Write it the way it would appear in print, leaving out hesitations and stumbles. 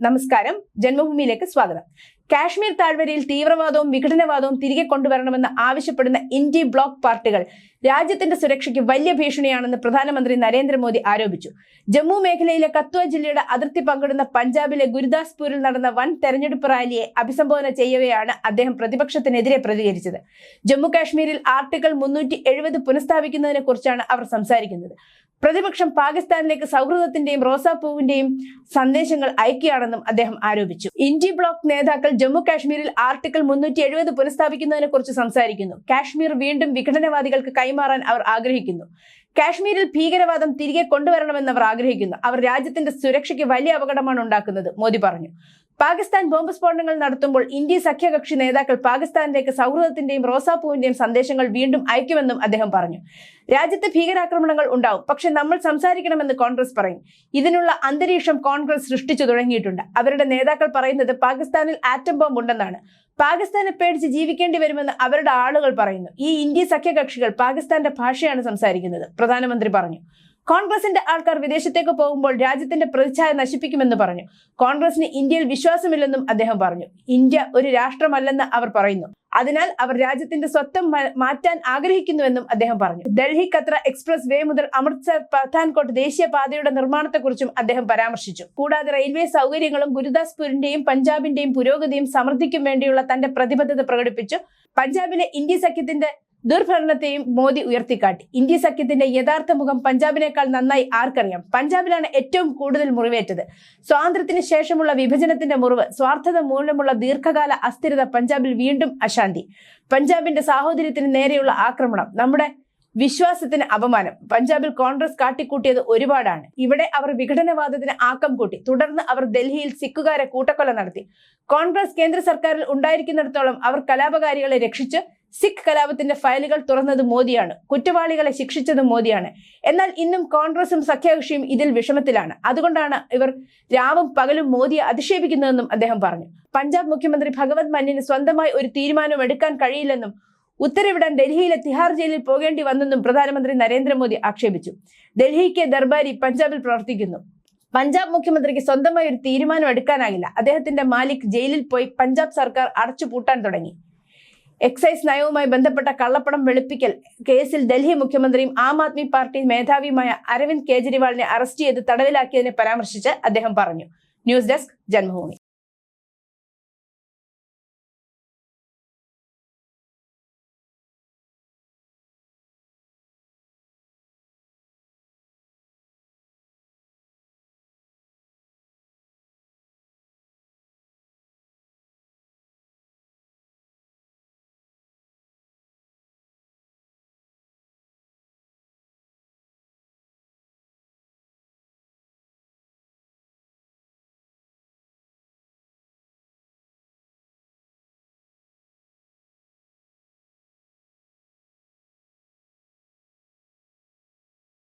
നമസ്കാരം, ജന്മഭൂമിയിലേക്ക് സ്വാഗതം. കാശ്മീർ താഴ്വരയിൽ തീവ്രവാദവും വിഘടനവാദവും തിരികെ കൊണ്ടുവരണമെന്ന് ആവശ്യപ്പെടുന്ന ഇന്ത്യ ബ്ലോക്ക് പാർട്ടികൾ രാജ്യത്തിന്റെ സുരക്ഷയ്ക്ക് വലിയ ഭീഷണിയാണെന്ന് പ്രധാനമന്ത്രി നരേന്ദ്രമോദി ആരോപിച്ചു. ജമ്മു മേഖലയിലെ കത്വ ജില്ലയുടെ അതിർത്തി പങ്കിടുന്ന പഞ്ചാബിലെ ഗുരുദാസ്പൂരിൽ നടന്ന വൻ തെരഞ്ഞെടുപ്പ് റാലിയെ അഭിസംബോധന ചെയ്യവെയാണ് അദ്ദേഹം പ്രതിപക്ഷത്തിനെതിരെ പ്രതികരിച്ചത്. ജമ്മു കാശ്മീരിൽ ആർട്ടിക്കിൾ 370 പുനഃസ്ഥാപിക്കുന്നതിനെ കുറിച്ചാണ് അവർ സംസാരിക്കുന്നത്. പ്രതിപക്ഷം പാകിസ്ഥാനിലേക്ക് സൗഹൃദത്തിന്റെയും റോസാപ്പൂവിന്റെയും സന്ദേശങ്ങൾ അയക്കുകയാണെന്നും അദ്ദേഹം ആരോപിച്ചു. ഇന്ത്യ ബ്ലോക്ക് നേതാക്കൾ ജമ്മു കാശ്മീരിൽ ആർട്ടിക്കിൾ 370 പുനഃസ്ഥാപിക്കുന്നതിനെ കുറിച്ച് സംസാരിക്കുന്നു. കാശ്മീർ വീണ്ടും വിഘടനവാദികൾക്ക് കൈമാറാൻ അവർ ആഗ്രഹിക്കുന്നു. കാശ്മീരിൽ ഭീകരവാദം തിരികെ കൊണ്ടുവരണമെന്ന് അവർ ആഗ്രഹിക്കുന്നു. അവർ രാജ്യത്തിന്റെ സുരക്ഷയ്ക്ക് വലിയ അപകടമാണ് ഉണ്ടാക്കുന്നത്, മോദി പറഞ്ഞു. പാകിസ്ഥാൻ ബോംബ് സ്ഫോടനങ്ങൾ നടത്തുമ്പോൾ ഇന്ത്യ സഖ്യകക്ഷി നേതാക്കൾ പാകിസ്ഥാനിലേക്ക് സൗഹൃദത്തിന്റെയും റോസാപ്പൂവിന്റെയും സന്ദേശങ്ങൾ വീണ്ടും അയക്കുമെന്നും അദ്ദേഹം പറഞ്ഞു. രാജ്യത്ത് ഭീകരാക്രമണങ്ങൾ ഉണ്ടാവും, പക്ഷെ നമ്മൾ സംസാരിക്കണമെന്ന് കോൺഗ്രസ് പറയും. ഇതിനുള്ള അന്തരീക്ഷം കോൺഗ്രസ് സൃഷ്ടിച്ചു തുടങ്ങിയിട്ടുണ്ട്. അവരുടെ നേതാക്കൾ പറയുന്നത് പാകിസ്ഥാനിൽ ആറ്റം ബോംബ് ഉണ്ടെന്നാണ്. പാകിസ്ഥാനെ പേടിച്ച് ജീവിക്കേണ്ടി വരുമെന്ന് അവരുടെ ആളുകൾ പറയുന്നു. ഈ ഇന്ത്യ സഖ്യകക്ഷികൾ പാകിസ്ഥാന്റെ ഭാഷയാണ് സംസാരിക്കുന്നത്, പ്രധാനമന്ത്രി പറഞ്ഞു. കോൺഗ്രസിന്റെ ആൾക്കാർ വിദേശത്തേക്ക് പോകുമ്പോൾ രാജ്യത്തിന്റെ പ്രതിച്ഛായ നശിപ്പിക്കുമെന്ന് പറഞ്ഞു. കോൺഗ്രസിന് ഇന്ത്യയിൽ വിശ്വാസമില്ലെന്നും അദ്ദേഹം പറഞ്ഞു. ഇന്ത്യ ഒരു രാഷ്ട്രമല്ലെന്ന് അവർ പറയുന്നു. അതിനാൽ അവർ രാജ്യത്തിന്റെ സ്വത്വം മാറ്റാൻ ആഗ്രഹിക്കുന്നുവെന്നും അദ്ദേഹം പറഞ്ഞു. ഡൽഹി കത്ര എക്സ്പ്രസ് വേ മുതൽ അമൃത്സർ പത്താൻകോട്ട് ദേശീയപാതയുടെ നിർമ്മാണത്തെക്കുറിച്ചും അദ്ദേഹം പരാമർശിച്ചു. കൂടാതെ റെയിൽവേ സൗകര്യങ്ങളും ഗുരുദാസ്പൂരിന്റെയും പഞ്ചാബിന്റെയും പുരോഗതിയും സമൃദ്ധിക്കും വേണ്ടിയുള്ള തന്റെ പ്രതിബദ്ധത പ്രകടിപ്പിച്ചു. പഞ്ചാബിലെ ഇന്ത്യ സഖ്യത്തിന്റെ ദുർഭരണത്തെയും മോദി ഉയർത്തിക്കാട്ടി. ഇന്ത്യ സഖ്യത്തിന്റെ യഥാർത്ഥ മുഖം പഞ്ചാബിനേക്കാൾ നന്നായി ആർക്കറിയാം. പഞ്ചാബിലാണ് ഏറ്റവും കൂടുതൽ മുറിവേറ്റത്. സ്വാതന്ത്ര്യത്തിന് ശേഷമുള്ള വിഭജനത്തിന്റെ മുറിവ്, സ്വാർത്ഥത മൂലമുള്ള ദീർഘകാല അസ്ഥിരത, പഞ്ചാബിൽ വീണ്ടും അശാന്തി, പഞ്ചാബിന്റെ സാഹോദര്യത്തിന് നേരെയുള്ള ആക്രമണം, നമ്മുടെ വിശ്വാസത്തിന് അപമാനം. പഞ്ചാബിൽ കോൺഗ്രസ് കാട്ടിക്കൂട്ടിയത് ഒരുപാടാണ്. ഇവിടെ അവർ വിഘടനവാദത്തിന് ആക്കം കൂട്ടി. തുടർന്ന് അവർ ഡൽഹിയിൽ സിഖുകാരെ കൂട്ടക്കൊല നടത്തി. കോൺഗ്രസ് കേന്ദ്ര സർക്കാരിൽ ഉണ്ടായിരിക്കുന്നിടത്തോളം അവർ കലാപകാരികളെ രക്ഷിച്ച് സിഖ് കലാപത്തിന്റെ ഫയലുകൾ തുറന്നത് മോദിയാണ്. കുറ്റവാളികളെ ശിക്ഷിച്ചത് മോദിയാണ്. എന്നാൽ ഇന്നും കോൺഗ്രസും സഖ്യകക്ഷിയും ഇതിൽ വിഷമത്തിലാണ്. അതുകൊണ്ടാണ് ഇവർ രാവും പകലും മോദിയെ അധിക്ഷേപിക്കുന്നതെന്നും അദ്ദേഹം പറഞ്ഞു. പഞ്ചാബ് മുഖ്യമന്ത്രി ഭഗവത് മാന്നിന് സ്വന്തമായി ഒരു തീരുമാനം എടുക്കാൻ കഴിയില്ലെന്നും ഉത്തരവിടാൻ ഡൽഹിയിലെ തിഹാർ ജയിലിൽ പോകേണ്ടി വന്നെന്നും പ്രധാനമന്ത്രി നരേന്ദ്രമോദി ആക്ഷേപിച്ചു. ഡൽഹിക്ക് ദർബാരി പഞ്ചാബിൽ പ്രവർത്തിക്കുന്നു. പഞ്ചാബ് മുഖ്യമന്ത്രിക്ക് സ്വന്തമായി ഒരു തീരുമാനം എടുക്കാനാകില്ല. അദ്ദേഹത്തിന്റെ മാലിക് ജയിലിൽ പോയി പഞ്ചാബ് സർക്കാർ അടച്ചുപൂട്ടാൻ തുടങ്ങി. എക്സൈസ് നയവുമായി ബന്ധപ്പെട്ട കള്ളപ്പണം വെളുപ്പിക്കൽ കേസിൽ ഡൽഹി മുഖ്യമന്ത്രിയും ആം ആദ്മി പാർട്ടി മേധാവിയുമായ അരവിന്ദ് കെജ്രിവാളിനെ അറസ്റ്റ് ചെയ്ത് തടവിലാക്കിയതിനെ പരാമർശിച്ച് അദ്ദേഹം പറഞ്ഞു. News desk, Janmabhumi.